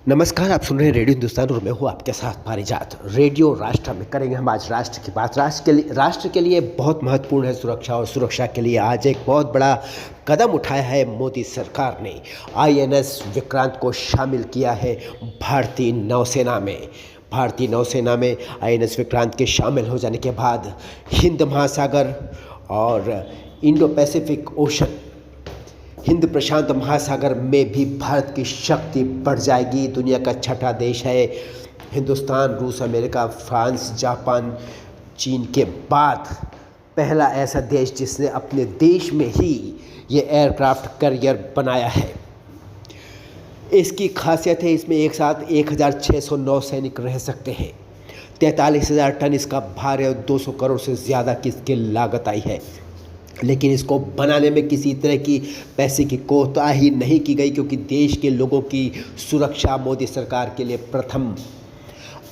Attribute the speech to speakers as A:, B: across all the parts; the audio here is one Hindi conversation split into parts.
A: नमस्कार, आप सुन रहे हैं रेडियो हिंदुस्तान और मैं हूँ आपके साथ पारिजात। रेडियो राष्ट्र में करेंगे हम आज राष्ट्र की बात। राष्ट्र के लिए बहुत महत्वपूर्ण है सुरक्षा, और सुरक्षा के लिए आज एक बहुत बड़ा कदम उठाया है मोदी सरकार ने। आईएनएस विक्रांत को शामिल किया है भारतीय नौसेना में। भारतीय नौसेना में आईएनएस विक्रांत के शामिल हो जाने के बाद हिंद महासागर और इंडो पैसिफिक ओशन, हिंद प्रशांत महासागर में भी भारत की शक्ति बढ़ जाएगी। दुनिया का छठा देश है हिंदुस्तान, रूस, अमेरिका, फ्रांस, जापान, चीन के बाद पहला ऐसा देश जिसने अपने देश में ही ये एयरक्राफ्ट कैरियर बनाया है। इसकी खासियत है, इसमें एक साथ 1609 सैनिक रह सकते हैं। 43,000 टन इसका भार है और 200 करोड़ से ज़्यादा की इसकी लागत आई है। लेकिन इसको बनाने में किसी तरह की पैसे की कोताही नहीं की गई, क्योंकि देश के लोगों की सुरक्षा मोदी सरकार के लिए प्रथम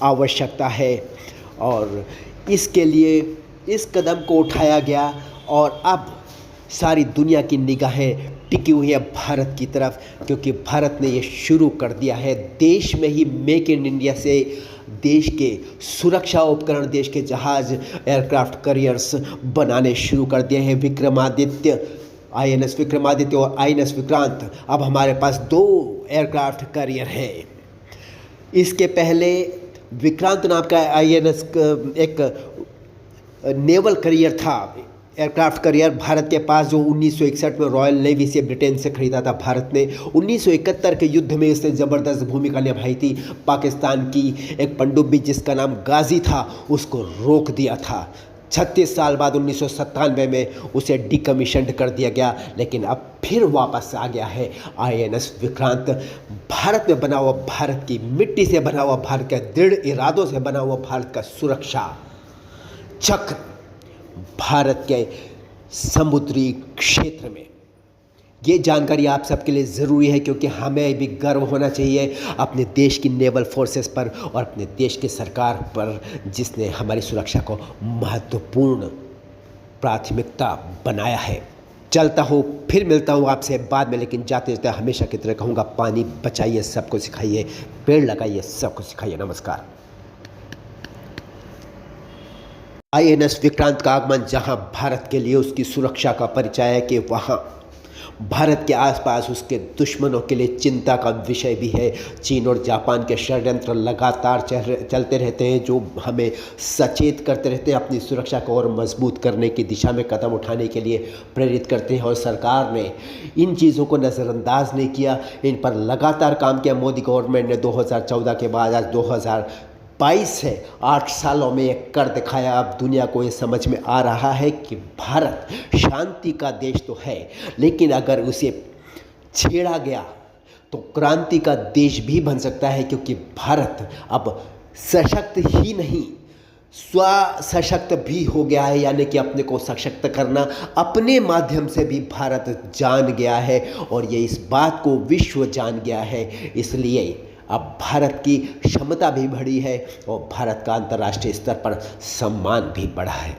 A: आवश्यकता है। और इसके लिए इस कदम को उठाया गया और अब सारी दुनिया की निगाहें टिकी हुई है भारत की तरफ, क्योंकि भारत ने ये शुरू कर दिया है देश में ही मेक इन इंडिया से देश के सुरक्षा उपकरण, देश के जहाज़, एयरक्राफ्ट कैरियर्स बनाने शुरू कर दिए हैं। विक्रमादित्य, आईएनएस विक्रमादित्य और आईएनएस विक्रांत, अब हमारे पास 2 एयरक्राफ्ट कैरियर हैं। इसके पहले विक्रांत नाम का आईएनएस एक नेवल कैरियर था, एयरक्राफ्ट कैरियर भारत के पास, जो 1961 में रॉयल नेवी से, ब्रिटेन से खरीदा था भारत ने। 1971 के युद्ध में इसने ज़बरदस्त भूमिका निभाई थी। पाकिस्तान की एक पनडुब्बी जिसका नाम गाजी था, उसको रोक दिया था। 36 साल बाद 1997 में उसे डिकमीशन्ड कर दिया गया, लेकिन अब फिर वापस आ गया है आईएनएस विक्रांत। भारत में बना हुआ, भारत की मिट्टी से बना हुआ, भारत के दृढ़ इरादों से बना हुआ भारत का सुरक्षा चक्र भारत के समुद्री क्षेत्र में। ये जानकारी आप सबके लिए ज़रूरी है, क्योंकि हमें भी गर्व होना चाहिए अपने देश की नेवल फोर्सेस पर और अपने देश की सरकार पर, जिसने हमारी सुरक्षा को महत्वपूर्ण प्राथमिकता बनाया है। चलता हूँ, फिर मिलता हूँ आपसे बाद में, लेकिन जाते जाते हमेशा की तरह कहूँगा, पानी बचाइए, सबको सिखाइए, पेड़ लगाइए, सबको सिखाइए। नमस्कार। आईएनएस विक्रांत का आगमन जहां भारत के लिए उसकी सुरक्षा का परिचय है, कि वहां भारत के आसपास उसके दुश्मनों के लिए चिंता का विषय भी है। चीन और जापान के षड्यंत्र लगातार चलते रहते हैं, जो हमें सचेत करते रहते हैं, अपनी सुरक्षा को और मजबूत करने की दिशा में कदम उठाने के लिए प्रेरित करते हैं। और सरकार ने इन चीज़ों को नज़रअंदाज नहीं किया, इन पर लगातार काम किया। मोदी गवर्नमेंट ने 2014 के बाद आज 2022 है, 8 सालों में एक कर दिखाया। अब दुनिया को ये समझ में आ रहा है कि भारत शांति का देश तो है, लेकिन अगर उसे छेड़ा गया तो क्रांति का देश भी बन सकता है, क्योंकि भारत अब सशक्त ही नहीं, स्व सशक्त भी हो गया है। यानी कि अपने को सशक्त करना अपने माध्यम से भी भारत जान गया है, और ये इस बात को विश्व जान गया है। इसलिए अब भारत की क्षमता भी बढ़ी है और भारत का अंतर्राष्ट्रीय स्तर पर सम्मान भी बढ़ा है।